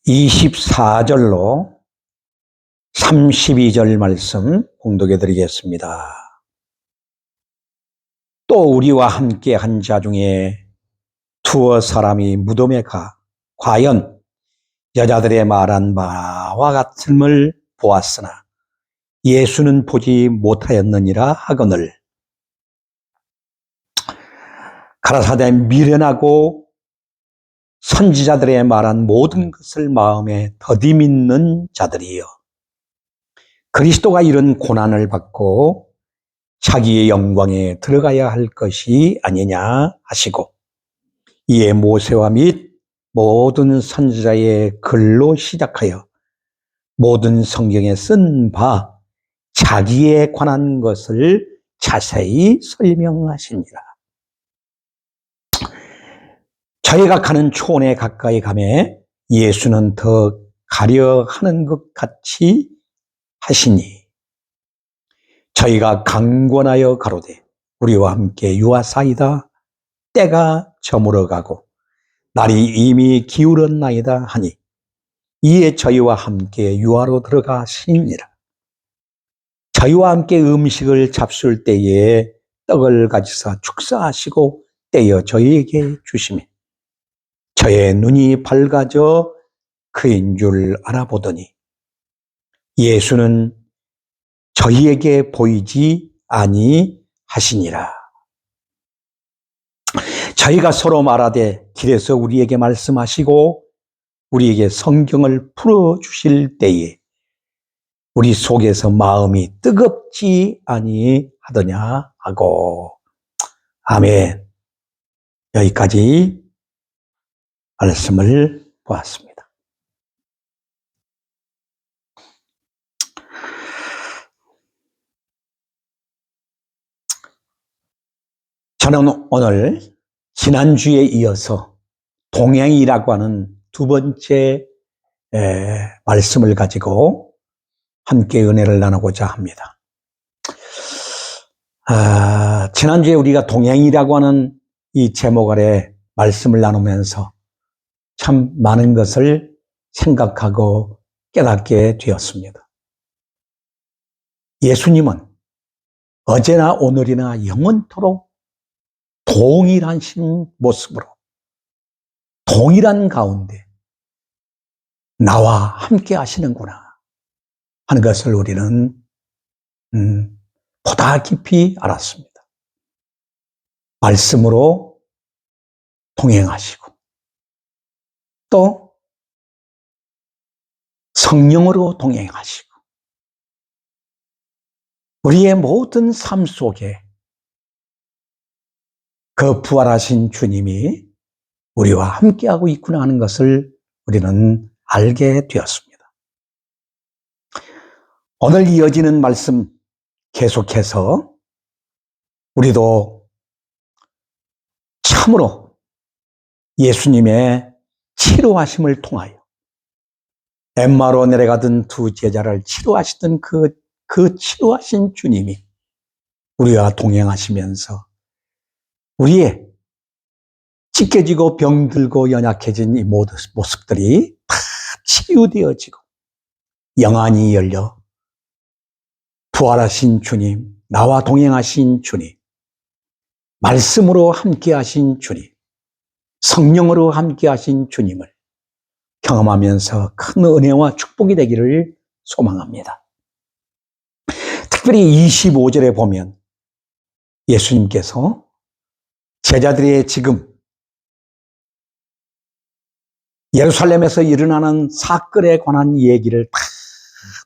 24절로 32절 말씀 봉독해 드리겠습니다. 또 우리와 함께 한 자 중에 두어 사람이 무덤에 과연 여자들의 말한 바와 같음을 보았으나 예수는 보지 못하였느니라 하거늘 가라사대 미련하고 선지자들의 말한 모든 것을 마음에 더디 믿는 자들이여, 그리스도가 이런 고난을 받고 자기의 영광에 들어가야 할 것이 아니냐 하시고, 이에 모세와 및 모든 선지자의 글로 시작하여 모든 성경에 쓴 바 자기에 관한 것을 자세히 설명하시니라. 저희가 가는 초원에 가까이 가매 예수는 더 가려 하는 것 같이 하시니, 저희가 강권하여 가로되 우리와 함께 유하사이다, 때가 저물어 가고 날이 이미 기울었나이다 하니, 이에 저희와 함께 유하로 들어가시니라. 저희와 함께 음식을 잡술 때에 떡을 가지사 축사하시고 떼어 저희에게 주시매 저의 눈이 밝아져 그인 줄 알아보더니 예수는 저희에게 보이지 아니하시니라. 저희가 서로 말하되 길에서 우리에게 말씀하시고 우리에게 성경을 풀어주실 때에 우리 속에서 마음이 뜨겁지 아니하더냐 하고. 아멘. 여기까지 말씀을 보았습니다. 저는 오늘 지난주에 이어서 동행이라고 하는 두 번째 말씀을 가지고 함께 은혜를 나누고자 합니다. 지난주에 우리가 동행이라고 하는 이 제목 아래 말씀을 나누면서 참 많은 것을 생각하고 깨닫게 되었습니다. 예수님은 어제나 오늘이나 영원토록 동일하신 모습으로 동일한 가운데 나와 함께 하시는구나 하는 것을 우리는 보다 깊이 알았습니다. 말씀으로 동행하시고 또 성령으로 동행하시고 우리의 모든 삶 속에 그 부활하신 주님이 우리와 함께하고 있구나 하는 것을 우리는 알게 되었습니다. 오늘 이어지는 말씀 계속해서 우리도 참으로 예수님의 치료하심을 통하여 엠마로 내려가던 두 제자를 치료하시던 그 치료하신 주님이 우리와 동행하시면서 우리의 찢겨지고 병들고 연약해진 이 모든 모습들이 다 치유되어지고 영안이 열려 부활하신 주님, 나와 동행하신 주님, 말씀으로 함께하신 주님, 성령으로 함께하신 주님을 경험하면서 큰 은혜와 축복이 되기를 소망합니다. 특별히 25절에 보면 예수님께서 제자들의 지금 예루살렘에서 일어나는 사건에 관한 얘기를 다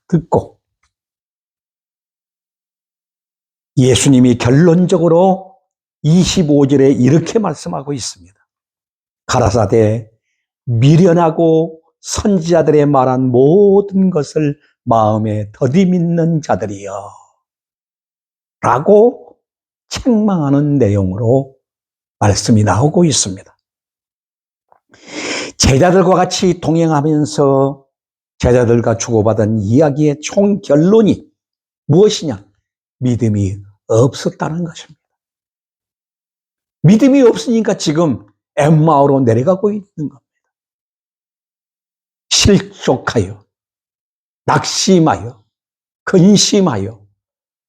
듣고 예수님이 결론적으로 25절에 이렇게 말씀하고 있습니다. 가라사대 미련하고 선지자들의 말한 모든 것을 마음에 더디 믿는 자들이여 라고 책망하는 내용으로 말씀이 나오고 있습니다. 제자들과 같이 동행하면서 제자들과 주고받은 이야기의 총 결론이 무엇이냐? 믿음이 없었다는 것입니다. 믿음이 없으니까 지금 엠마오로 내려가고 있는 겁니다. 실족하여 낙심하여 근심하여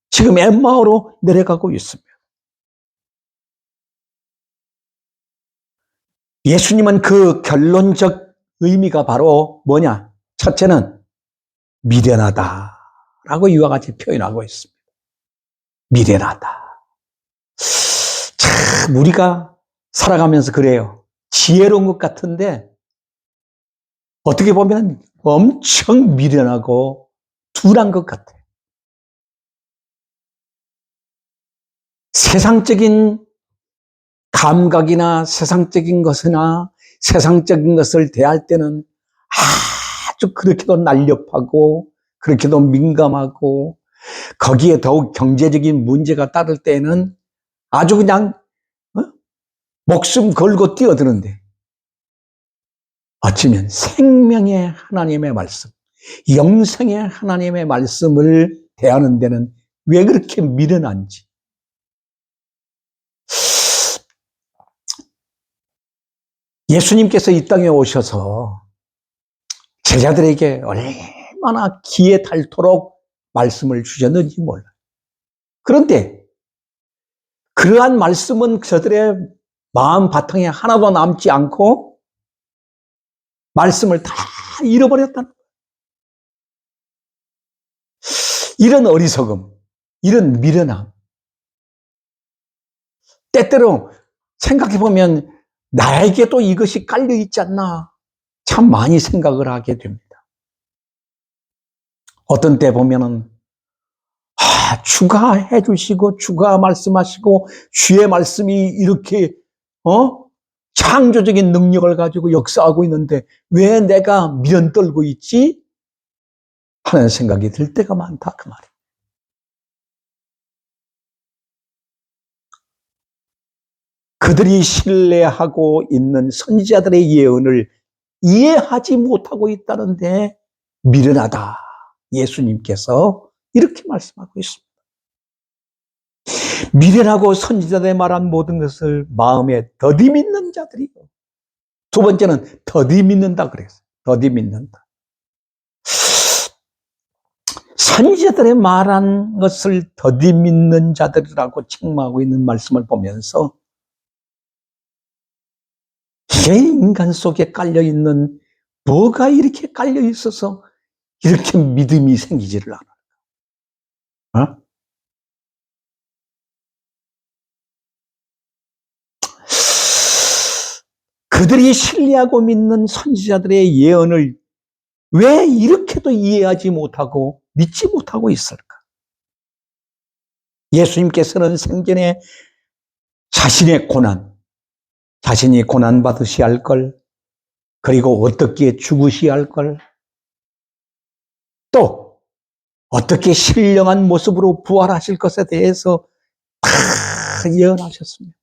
지금 엠마오로 내려가고 있습니다. 예수님은 그 결론적 의미가 바로 뭐냐? 첫째는 미련하다라고 이와 같이 표현하고 있습니다. 미련하다. 참 우리가 살아가면서 그래요. 지혜로운 것 같은데 어떻게 보면 엄청 미련하고 둔한 것 같아요. 세상적인 감각이나 세상적인 것이나 세상적인 것을 대할 때는 아주 그렇게도 날렵하고 그렇게도 민감하고 거기에 더욱 경제적인 문제가 따를 때는 아주 그냥 목숨 걸고 뛰어드는데 어쩌면 생명의 하나님의 말씀, 영생의 하나님의 말씀을 대하는 데는 왜 그렇게 미련한지. 예수님께서 이 땅에 오셔서 제자들에게 얼마나 기에 닳도록 말씀을 주셨는지 몰라요. 그런데 그러한 말씀은 저들의 마음 바탕에 하나도 남지 않고 말씀을 다 잃어버렸다는 거예요. 이런 어리석음, 이런 미련함. 때때로 생각해보면 나에게도 이것이 깔려있지 않나 참 많이 생각을 하게 됩니다. 어떤 때 보면은 주가 해주시고 주가 말씀하시고 주의 말씀이 이렇게 창조적인 능력을 가지고 역사하고 있는데 왜 내가 미련 떨고 있지? 하는 생각이 들 때가 많다 그 말이에요. 그들이 신뢰하고 있는 선지자들의 예언을 이해하지 못하고 있다는데 미련하다. 예수님께서 이렇게 말씀하고 있습니다. 미련하고 선지자들의 말한 모든 것을 마음에 더디 믿는 자들이요. 두 번째는 더디 믿는다 그랬어요. 더디 믿는다. 선지자들의 말한 것을 더디 믿는 자들이라고 책망하고 있는 말씀을 보면서 제 인간 속에 깔려있는 뭐가 이렇게 깔려있어서 이렇게 믿음이 생기지를 않아. 그들이 신뢰하고 믿는 선지자들의 예언을 왜 이렇게도 이해하지 못하고 믿지 못하고 있을까? 예수님께서는 생전에 자신의 고난, 자신이 고난받으셔야 할 걸, 그리고 어떻게 죽으셔야 할 걸, 또 어떻게 신령한 모습으로 부활하실 것에 대해서 다 예언하셨습니다.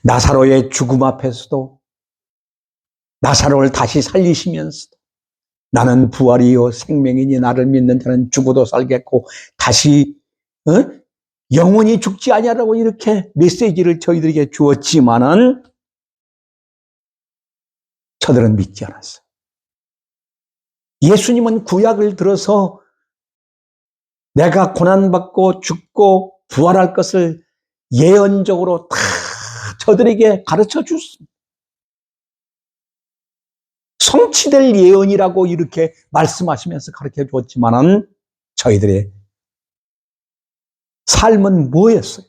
나사로의 죽음 앞에서도 나사로를 다시 살리시면서도 나는 부활이요 생명이니 나를 믿는 자는 죽어도 살겠고 다시 영원히 죽지 아니하라고 이렇게 메시지를 저희들에게 주었지만은 저들은 믿지 않았어요. 예수님은 구약을 들어서 내가 고난받고 죽고 부활할 것을 예언적으로 다 저들에게 가르쳐 주셨습니다. 성취될 예언이라고 이렇게 말씀하시면서 가르쳐 주었지만은 저희들의 삶은 뭐였어요?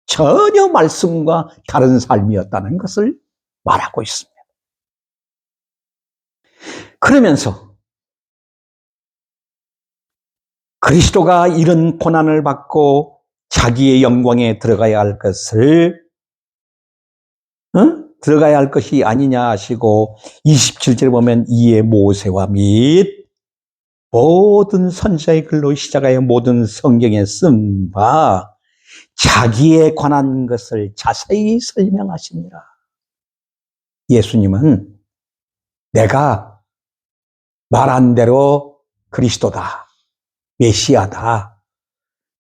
전혀 말씀과 다른 삶이었다는 것을 말하고 있습니다. 그러면서 그리스도가 이런 고난을 받고 자기의 영광에 들어가야 할 것을 들어가야 할 것이 아니냐 하시고 27절에 보면 이에 모세와 및 모든 선지자의 글로 시작하여 모든 성경에 쓴 바 자기에 관한 것을 자세히 설명하시니라. 예수님은 내가 말한 대로 그리스도다, 메시아다,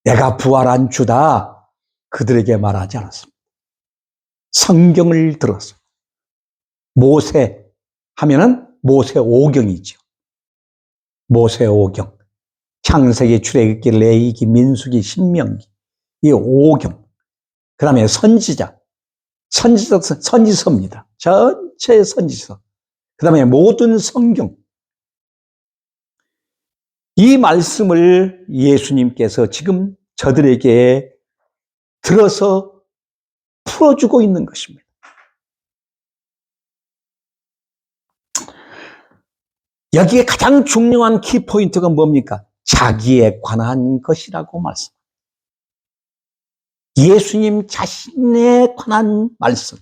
내가 부활한 주다 그들에게 말하지 않았습니다. 성경을 들었어요. 모세 하면은 모세오경이죠. 모세오경. 창세기, 출애굽기, 레위기, 민수기, 신명기. 이 오경. 그 다음에 선지서입니다. 전체 선지서. 그 다음에 모든 성경. 이 말씀을 예수님께서 지금 저들에게 들어서 풀어주고 있는 것입니다. 여기에 가장 중요한 키포인트가 뭡니까? 자기에 관한 것이라고 말씀. 예수님 자신에 관한 말씀.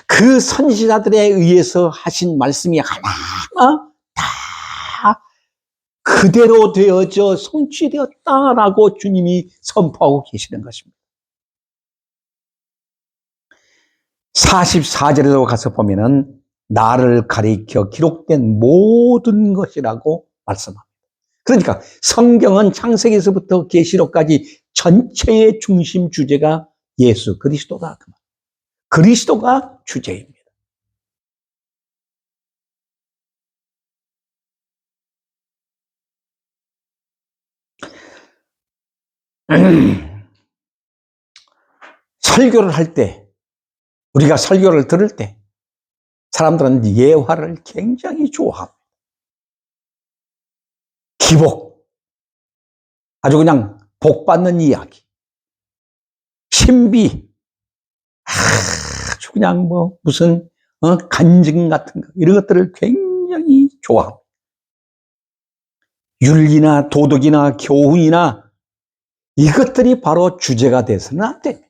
그 선지자들에 의해서 하신 말씀이 하나하나 다 그대로 되어져 성취되었다라고 주님이 선포하고 계시는 것입니다. 44절에도 가서 보면은 나를 가리켜 기록된 모든 것이라고 말씀합니다. 그러니까 성경은 창세기에서부터 계시록까지 전체의 중심 주제가 예수 그리스도다. 그리스도가 주제입니다. 설교를 할 때, 우리가 설교를 들을 때 사람들은 예화를 굉장히 좋아합니다. 기복, 아주 그냥 복받는 이야기, 신비, 아주 그냥 무슨 간증 같은 거, 이런 것들을 굉장히 좋아합니다. 윤리나 도덕이나 교훈이나 이것들이 바로 주제가 돼서는 안 됩니다.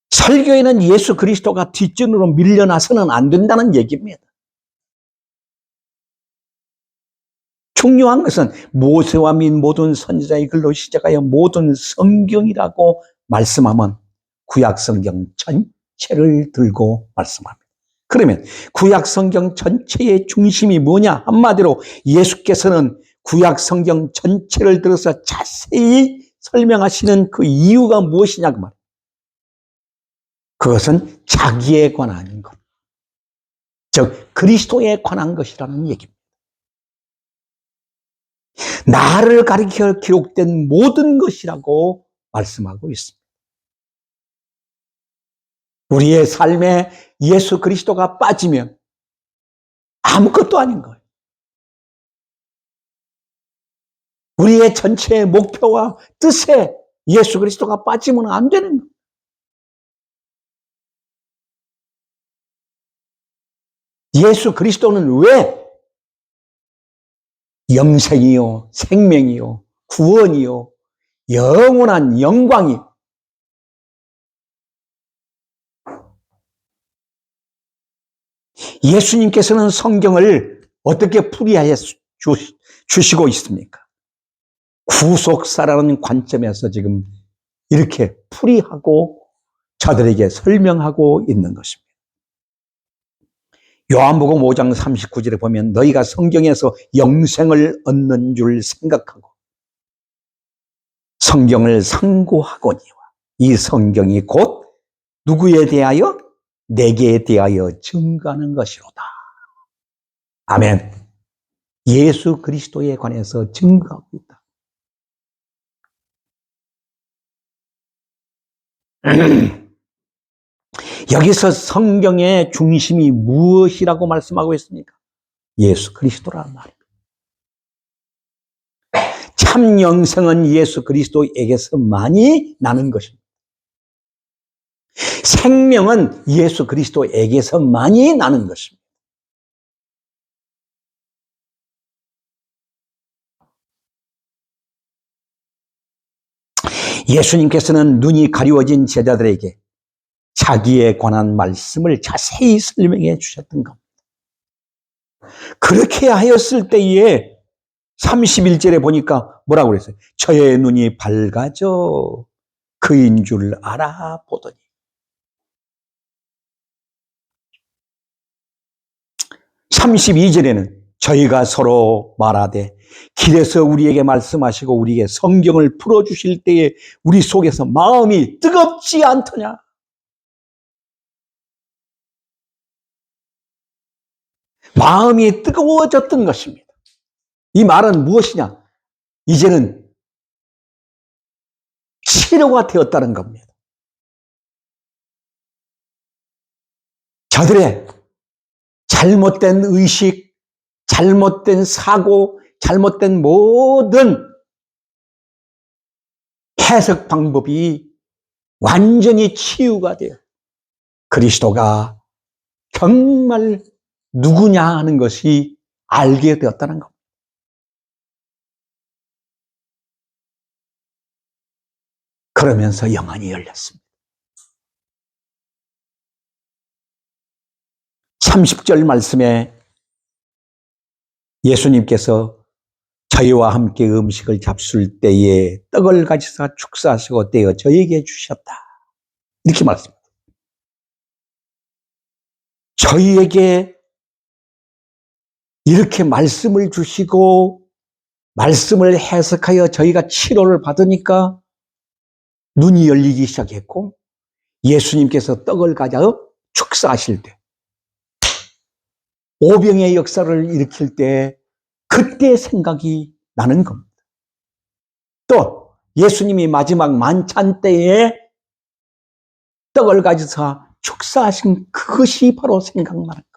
설교에는 예수 그리스도가 뒷전으로 밀려나서는 안 된다는 얘기입니다. 중요한 것은 모세와 및 모든 선지자의 글로 시작하여 모든 성경이라고 말씀하면 구약 성경 전체를 들고 말씀합니다. 그러면 구약 성경 전체의 중심이 뭐냐? 한마디로 예수께서는 구약 성경 전체를 들어서 자세히 설명하시는 그 이유가 무엇이냐고 말이에요. 그것은 자기에 관한 것, 즉 그리스도에 관한 것이라는 얘기입니다. 나를 가리켜 기록된 모든 것이라고 말씀하고 있습니다. 우리의 삶에 예수 그리스도가 빠지면 아무것도 아닌 거예요. 우리의 전체의 목표와 뜻에 예수 그리스도가 빠지면 안 되는 거예요. 예수 그리스도는 왜 영생이요, 생명이요, 구원이요, 영원한 영광이요. 예수님께서는 성경을 어떻게 풀이하여 주시고 있습니까? 구속사라는 관점에서 지금 이렇게 풀이하고 저들에게 설명하고 있는 것입니다. 요한복음 5장 39절에 보면 너희가 성경에서 영생을 얻는 줄 생각하고 성경을 상고하거니와 이 성경이 곧 누구에 대하여? 내게 대하여 증거하는 것이로다. 아멘. 예수 그리스도에 관해서 증거하고 있다. 여기서 성경의 중심이 무엇이라고 말씀하고 있습니까? 예수 그리스도라는 말입니다. 참 영생은 예수 그리스도에게서만이 나는 것입니다. 생명은 예수 그리스도에게서만이 나는 것입니다. 예수님께서는 눈이 가리워진 제자들에게 자기에 관한 말씀을 자세히 설명해 주셨던 겁니다. 그렇게 하였을 때에 31절에 보니까 뭐라고 그랬어요? 저의 눈이 밝아져 그인 줄 알아보더니. 32절에는 저희가 서로 말하되 길에서 우리에게 말씀하시고 우리에게 성경을 풀어주실 때에 우리 속에서 마음이 뜨겁지 않더냐. 마음이 뜨거워졌던 것입니다. 이 말은 무엇이냐? 이제는 치료가 되었다는 겁니다. 저들의 잘못된 의식, 잘못된 사고, 잘못된 모든 해석 방법이 완전히 치유가 돼요. 그리스도가 정말 누구냐 하는 것이 알게 되었다는 겁니다. 그러면서 영안이 열렸습니다. 30절 말씀에 예수님께서 저희와 함께 음식을 잡술 때에 떡을 가지사 축사하시고 떼어 저에게 주셨다. 이렇게 말씀합니다. 저희에게 이렇게 말씀을 주시고 말씀을 해석하여 저희가 치료를 받으니까 눈이 열리기 시작했고 예수님께서 떡을 가져 축사하실 때 오병의 역사를 일으킬 때 그때 생각이 나는 겁니다. 또 예수님이 마지막 만찬 때에 떡을 가져서 축사하신 그것이 바로 생각나는 겁니다.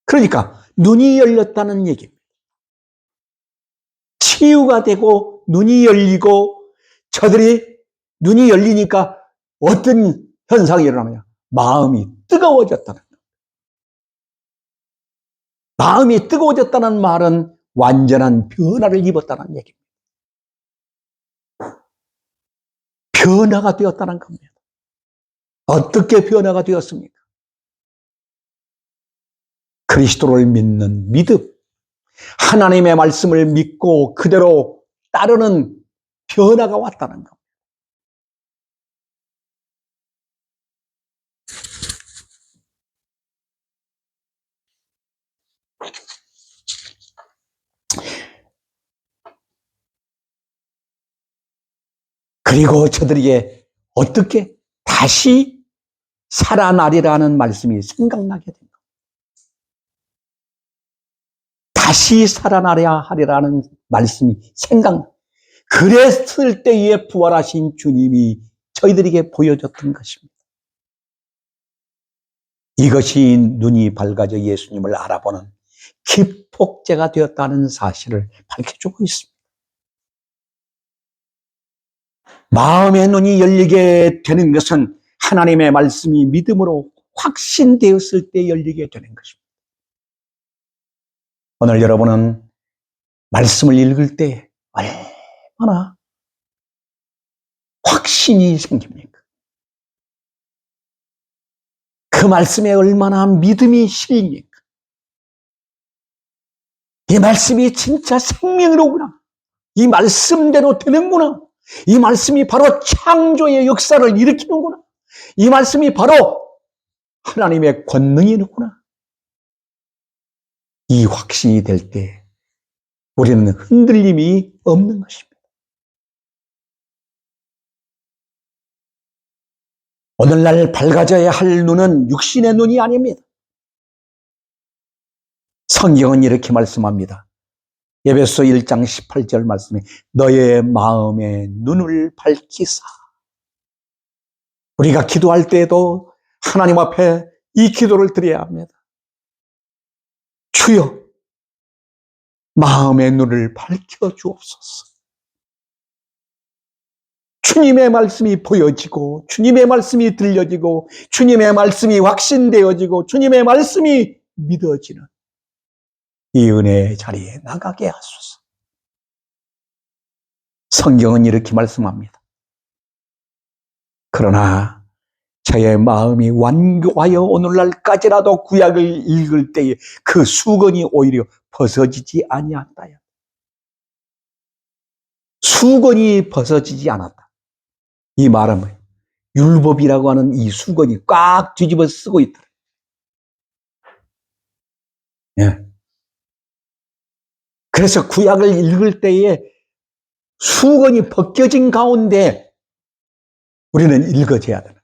그러니까 눈이 열렸다는 얘기입니다. 치유가 되고 눈이 열리고 저들이 눈이 열리니까 어떤 현상이 일어나느냐? 마음이 뜨거워졌다는 거예요. 마음이 뜨거워졌다는 말은 완전한 변화를 입었다는 얘기입니다. 변화가 되었다는 겁니다. 어떻게 변화가 되었습니까? 그리스도를 믿는 믿음, 하나님의 말씀을 믿고 그대로 따르는 변화가 왔다는 겁니다. 그리고 저들에게 어떻게 다시 살아나리라는 말씀이 생각나게 된 겁니다. 다시 살아나야 하리라는 말씀이 생각나. 그랬을 때에 부활하신 주님이 저희들에게 보여줬던 것입니다. 이것이 눈이 밝아져 예수님을 알아보는 기폭제가 되었다는 사실을 밝혀주고 있습니다. 마음의 눈이 열리게 되는 것은 하나님의 말씀이 믿음으로 확신되었을 때 열리게 되는 것입니다. 오늘 여러분은 말씀을 읽을 때 얼마나 확신이 생깁니까? 그 말씀에 얼마나 믿음이 실립니까? 이 말씀이 진짜 생명이로구나. 이 말씀대로 되는구나. 이 말씀이 바로 창조의 역사를 일으키는구나. 이 말씀이 바로 하나님의 권능이구나. 이 확신이 될 때 우리는 흔들림이 없는 것입니다. 오늘날 밝아져야 할 눈은 육신의 눈이 아닙니다. 성경은 이렇게 말씀합니다. 에베소 1장 18절 말씀에 너의 마음의 눈을 밝히사. 우리가 기도할 때에도 하나님 앞에 이 기도를 드려야 합니다. 주여, 마음의 눈을 밝혀 주옵소서. 주님의 말씀이 보여지고 주님의 말씀이 들려지고 주님의 말씀이 확신되어지고 주님의 말씀이 믿어지는 이 은혜의 자리에 나가게 하소서. 성경은 이렇게 말씀합니다. 그러나 저의 마음이 완고하여 오늘날까지라도 구약을 읽을 때에 그 수건이 오히려 벗어지지 아니한다요. 수건이 벗어지지 않았다. 이 말은 뭐예요? 율법이라고 하는 이 수건이 꽉 뒤집어 쓰고 있다. 예. 그래서 구약을 읽을 때에 수건이 벗겨진 가운데 우리는 읽어줘야 되는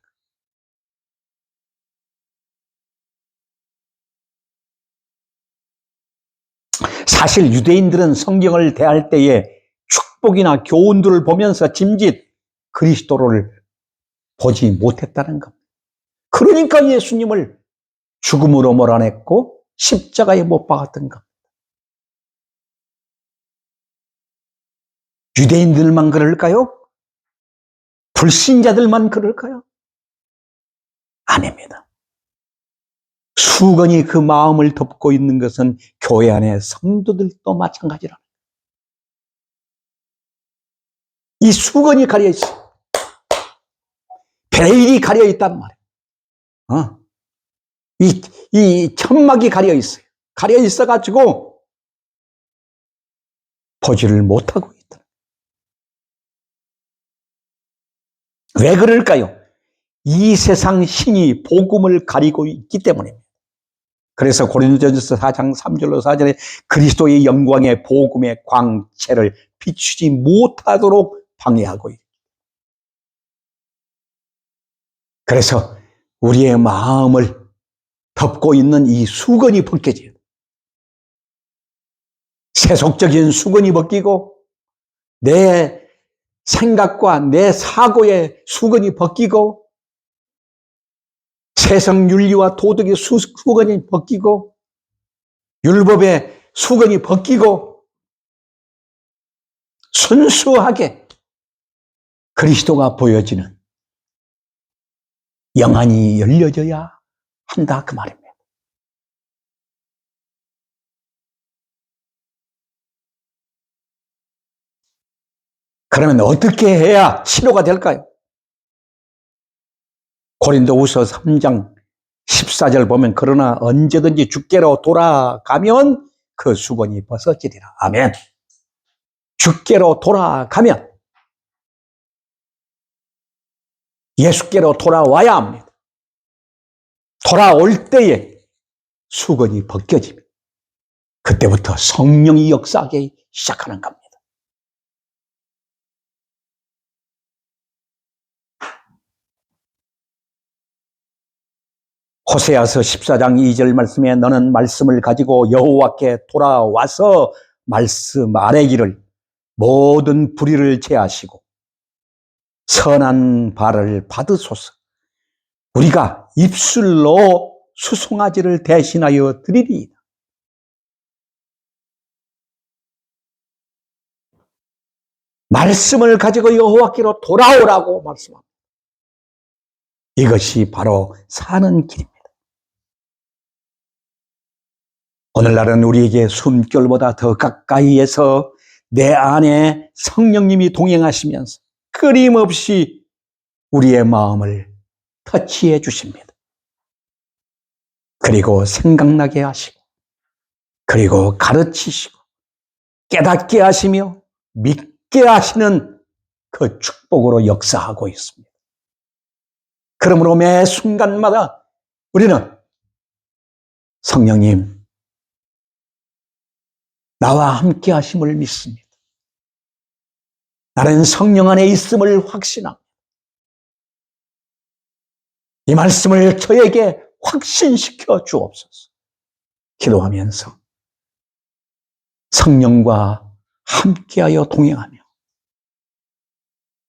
거예요. 사실 유대인들은 성경을 대할 때에 축복이나 교훈들을 보면서 짐짓 그리스도를 보지 못했다는 겁니다. 그러니까 예수님을 죽음으로 몰아냈고 십자가에 못 박았던 겁니다. 유대인들만 그럴까요? 불신자들만 그럴까요? 아닙니다. 수건이 그 마음을 덮고 있는 것은 교회 안의 성도들도 마찬가지라. 이 수건이 가려 있어요. 베일이 가려 있단 말이에요. 이 천막이 가려 있어요. 가려 있어가지고 보지를 못하고 있다. 왜 그럴까요? 이 세상 신이 복음을 가리고 있기 때문입니다. 그래서 고린도전서 4장 3절로 4절에 그리스도의 영광의 복음의 광채를 비추지 못하도록 방해하고 있다. 그래서 우리의 마음을 덮고 있는 이 수건이 벗겨져요. 세속적인 수건이 벗기고 내 생각과 내 사고의 수건이 벗기고 세상 윤리와 도덕의 수건이 벗기고 율법의 수건이 벗기고 순수하게 그리스도가 보여지는 영안이 열려져야 한다 그 말입니다. 그러면 어떻게 해야 치료가 될까요? 고린도후서 3장 14절 보면 그러나 언제든지 주께로 돌아가면 그 수건이 벗어지리라. 아멘. 주께로 돌아가면 예수께로 돌아와야 합니다. 돌아올 때에 수건이 벗겨집니다. 그때부터 성령이 역사하기 시작하는 겁니다. 호세아서 14장 2절 말씀에 너는 말씀을 가지고 여호와께 돌아와서 말씀 아뢰기를 모든 불의를 제하시고 선한 발을 받으소서. 우리가 입술로 수송아지를 대신하여 드리리이다. 말씀을 가지고 여호와께로 돌아오라고 말씀합니다. 이것이 바로 사는 길입니다. 오늘날은 우리에게 숨결보다 더 가까이에서 내 안에 성령님이 동행하시면서 끊임없이 우리의 마음을 터치해 주십니다. 그리고 생각나게 하시고 그리고 가르치시고 깨닫게 하시며 믿게 하시는 그 축복으로 역사하고 있습니다. 그러므로 매 순간마다 우리는 성령님 나와 함께 하심을 믿습니다. 나는 성령 안에 있음을 확신합니다. 이 말씀을 저에게 확신시켜 주옵소서. 기도하면서 성령과 함께하여 동행하며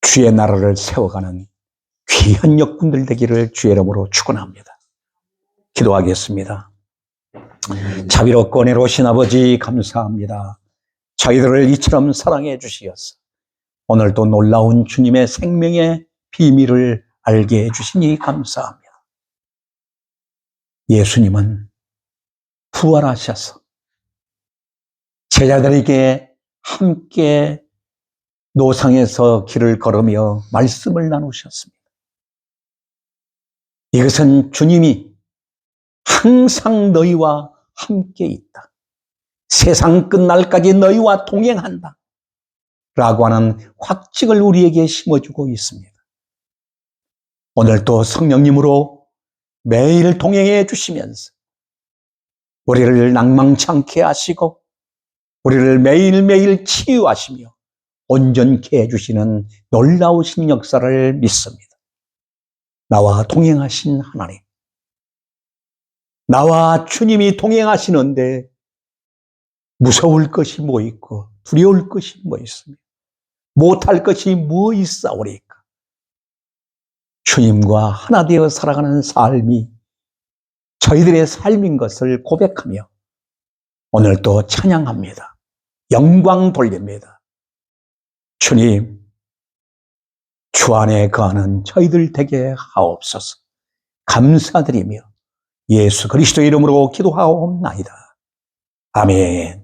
주의 나라를 세워가는 귀한 역군들 되기를 주의 이름으로 축원합니다. 기도하겠습니다. 자비롭고 은혜로우신 아버지 감사합니다. 저희들을 이처럼 사랑해 주시어서 오늘도 놀라운 주님의 생명의 비밀을 알게 해주시니 감사합니다. 예수님은 부활하셔서 제자들에게 함께 노상에서 길을 걸으며 말씀을 나누셨습니다. 이것은 주님이 항상 너희와 함께 있다. 세상 끝날까지 너희와 동행한다. 라고 하는 확증을 우리에게 심어주고 있습니다. 오늘도 성령님으로 매일 동행해 주시면서 우리를 낭망치 않게 하시고 우리를 매일매일 치유하시며 온전케 해주시는 놀라우신 역사를 믿습니다. 나와 동행하신 하나님, 나와 주님이 동행하시는데 무서울 것이 뭐 있고 두려울 것이 뭐 있으며 못할 것이 뭐 있사오리까. 주님과 하나 되어 살아가는 삶이 저희들의 삶인 것을 고백하며 오늘도 찬양합니다. 영광 돌립니다. 주님, 주 안에 거하는 저희들 되게 하옵소서. 감사드리며 예수 그리스도의 이름으로 기도하옵나이다. 아멘.